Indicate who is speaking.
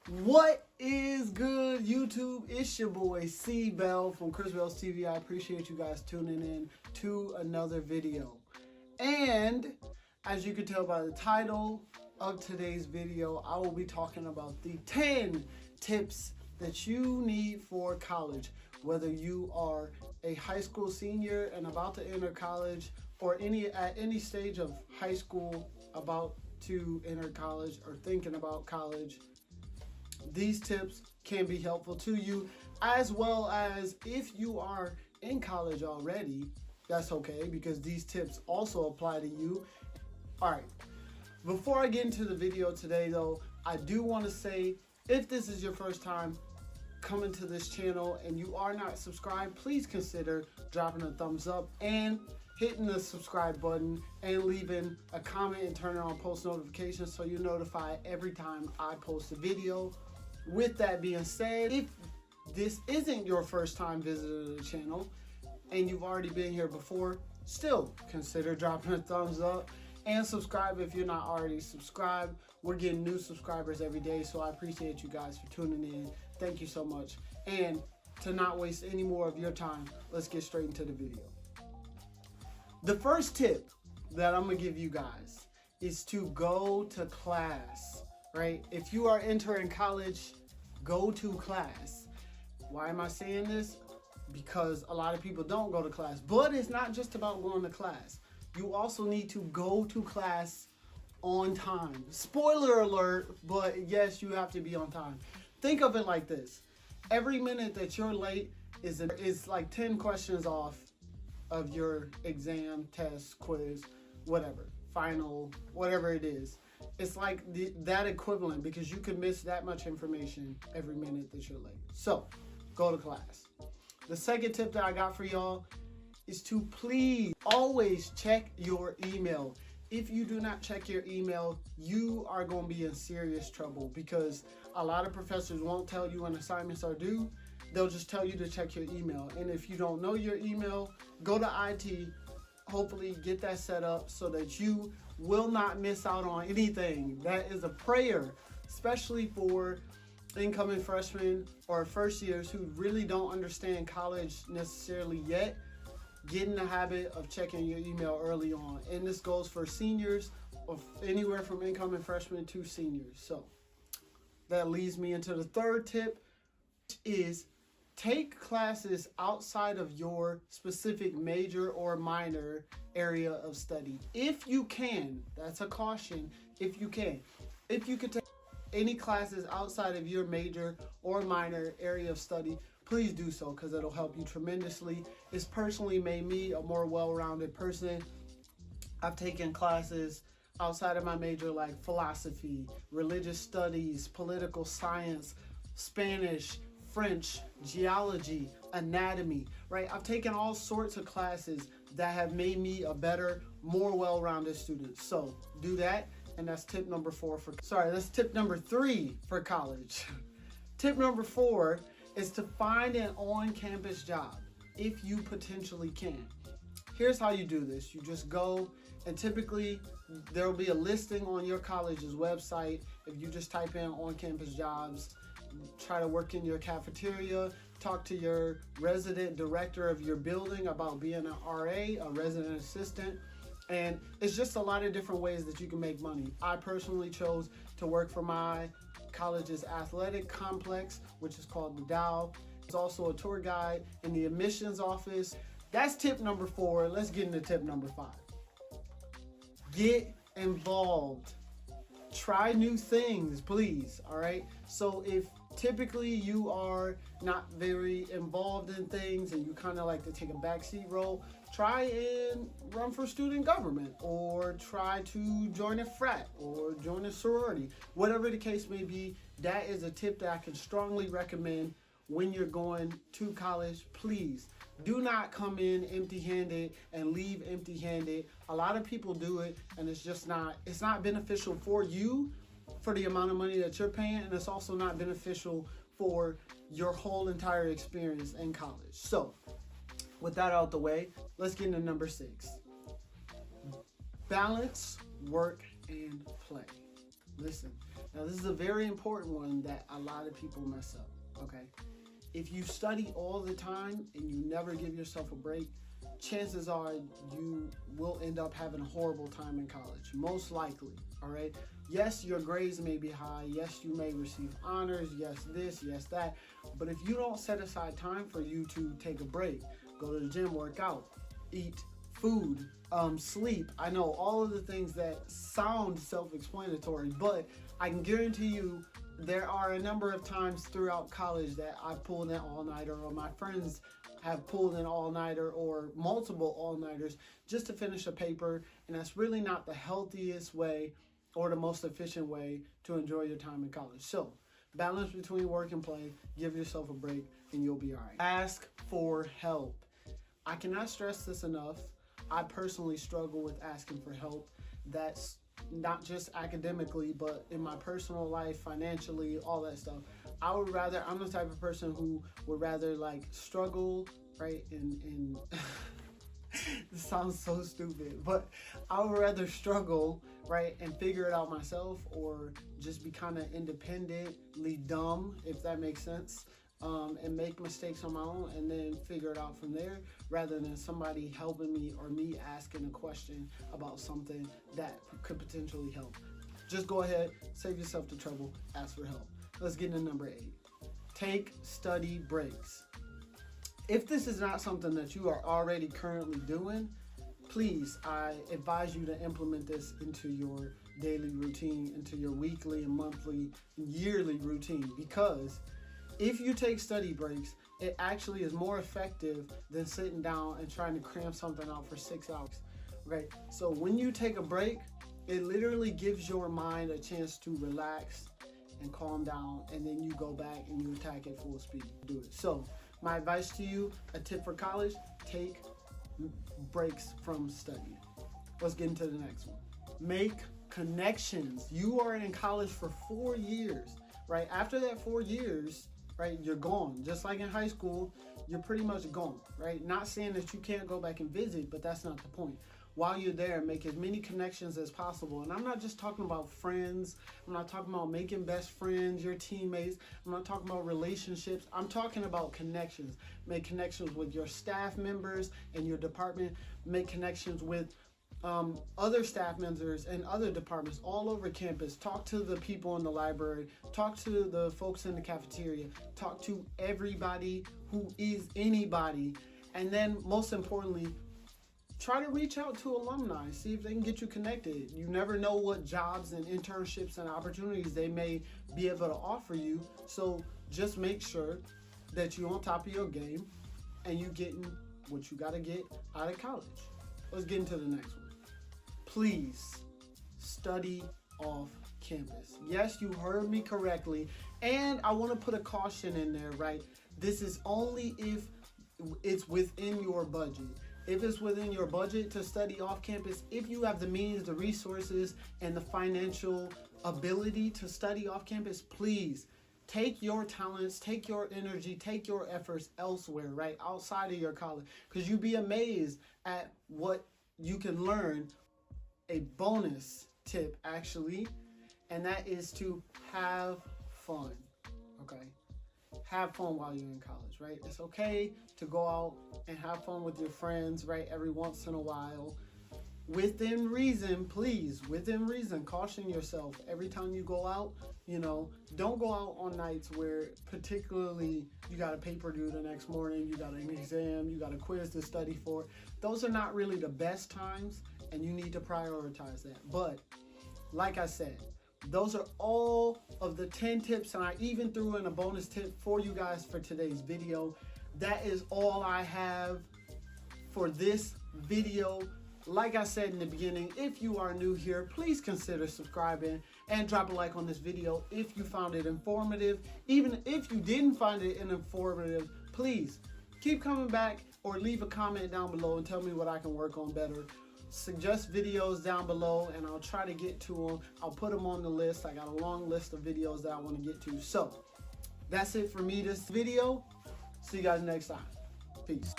Speaker 1: What is good, YouTube? It's your boy C Bell from Chris Bell's TV. I appreciate you guys tuning in to another video. And as you can tell by the title of today's video, I will be talking about the 10 tips that you need for college. Whether you are a high school senior and about to enter college, or at any stage of high school about to enter college or thinking about college, these tips can be helpful to you, as well as if you are in college already, that's okay, because these tips also apply to you. All right, before I get into the video today though, I do want to say, if this is your first time coming to this channel and you are not subscribed, please consider dropping a thumbs up and hitting the subscribe button and leaving a comment and turning on post notifications so you're notified every time I post a video. With that being said, if this isn't your first time visiting the channel and you've already been here before, still consider dropping a thumbs up and subscribe if you're not already subscribed. We're getting new subscribers every day, so I appreciate you guys for tuning in. Thank you so much. And to not waste any more of your time, let's get straight into the video. The first tip that I'm gonna give you guys is to go to class, right? If you are entering college, go to class. Why am I saying this? Because a lot of people don't go to class, but it's not just about going to class. You also need to go to class on time. Spoiler alert, but yes, you have to be on time. Think of it like this. Every minute that you're late is like 10 questions off of your exam, test, quiz, whatever, final, whatever it is. It's like that equivalent, because you could miss that much information every minute that you're late. So go to class. The second tip that I got for y'all is to please always check your email. If you do not check your email, you are going to be in serious trouble, because a lot of professors won't tell you when assignments are due. They'll just tell you to check your email. And if you don't know your email, go to IT, hopefully get that set up so that you will not miss out on anything. That is a prayer, especially for incoming freshmen or first years who really don't understand college necessarily yet. Get in the habit of checking your email early on. And this goes for seniors, or anywhere from incoming freshmen to seniors. So that leads me into the third tip, which is take classes outside of your specific major or minor area of study. If you can, that's a caution, if you can. If you could take any classes outside of your major or minor area of study, please do so, because it'll help you tremendously. It's personally made me a more well-rounded person. I've taken classes outside of my major like philosophy, religious studies, political science, Spanish, French, geology, anatomy, right? I've taken all sorts of classes that have made me a better, more well-rounded student. So do that, and that's tip number that's tip number 3 for college. Tip number 4 is to find an on-campus job if you potentially can. Here's how you do this. You just go, and typically there will be a listing on your college's website. If you just type in on-campus jobs, try to work in your cafeteria, talk to your resident director of your building about being an RA, a resident assistant. And it's just a lot of different ways that you can make money. I personally chose to work for my college's athletic complex, which is called the Dow. It's also a tour guide in the admissions office. That's tip number 4. Let's get into tip number 5. Get involved. Try new things, please, all right? So if typically you are not very involved in things and you kind of like to take a backseat role, try and run for student government, or try to join a frat or join a sorority. Whatever the case may be, that is a tip that I can strongly recommend when you're going to college. Please do not come in empty-handed and leave empty-handed. A lot of people do it, and it's not beneficial for you, for the amount of money that you're paying, and it's also not beneficial for your whole entire experience in college. So with that out the way, let's get into number 6. Balance work and play. Listen, Now, this is a very important one that a lot of people mess up, okay? If you study all the time and you never give yourself a break, chances are you will end up having a horrible time in college, most likely, all right? Yes, your grades may be high. Yes, you may receive honors. Yes, this, yes, that. But if you don't set aside time for you to take a break, go to the gym, work out, eat food, sleep. I know all of the things that sound self-explanatory, but I can guarantee you there are a number of times throughout college that I've pulled an all-nighter, or my friends have pulled an all-nighter, or multiple all-nighters just to finish a paper, and that's really not the healthiest way or the most efficient way to enjoy your time in college. So balance between work and play, give yourself a break, and you'll be all right. Ask for help. I cannot stress this enough. I personally struggle with asking for help. That's not just academically, but in my personal life, financially, all that stuff. I'm the type of person who would rather like struggle, right? And this sounds so stupid, but I would rather struggle, right, and figure it out myself, or just be kind of independently dumb, if that makes sense, and make mistakes on my own and then figure it out from there, rather than somebody helping me or me asking a question about something that could potentially help. Just go ahead, save yourself the trouble, ask for help. Let's get into number 8. Take study breaks. If this is not something that you are already currently doing, please, I advise you to implement this into your daily routine, into your weekly and monthly and yearly routine, because if you take study breaks, it actually is more effective than sitting down and trying to cram something out for 6 hours, right? So when you take a break, it literally gives your mind a chance to relax and calm down, and then you go back and you attack at full speed. Do it. So my advice to you, a tip for college, take breaks from studying. Let's get into the next one. Make connections. You are in college for 4 years, right? After that 4 years, right, you're gone. Just like in high school, you're pretty much gone, right? Not saying that you can't go back and visit, but that's not the point. While you're there, make as many connections as possible. And I'm not just talking about friends. I'm not talking about making best friends, your teammates. I'm not talking about relationships. I'm talking about connections. Make connections with your staff members and your department. Make connections with other staff members and other departments all over campus. Talk to the people in the library. Talk to the folks in the cafeteria. Talk to everybody who is anybody. And then most importantly, try to reach out to alumni. See if they can get you connected. You never know what jobs and internships and opportunities they may be able to offer you. So just make sure that you're on top of your game and you're getting what you got to get out of college. Let's get into the next one. Please study off campus. Yes, you heard me correctly. And I want to put a caution in there, right? This is only if it's within your budget. If it's within your budget to study off campus, if you have the means, the resources, and the financial ability to study off campus, please take your talents, take your energy, take your efforts elsewhere, right? Outside of your college. Because you'd be amazed at what you can learn. A bonus tip, actually, and that is to have fun, okay? Have fun while you're in college, right? It's okay to go out and have fun with your friends, right? Every once in a while. Within reason, please, within reason, caution yourself. Every time you go out, don't go out on nights where particularly you got a paper due the next morning, you got an exam, you got a quiz to study for. Those are not really the best times, and you need to prioritize that. But like I said, those are all of the 10 tips, and I even threw in a bonus tip for you guys for today's video. That is all I have for this video. Like I said in the beginning, if you are new here, please consider subscribing and drop a like on this video if you found it informative. Even if you didn't find it informative, please keep coming back or leave a comment down below and tell me what I can work on better. Suggest videos down below and I'll try to get to them. I'll put them on the list. I got a long list of videos that I want to get to. So that's it for me this video. See you guys next time. Peace.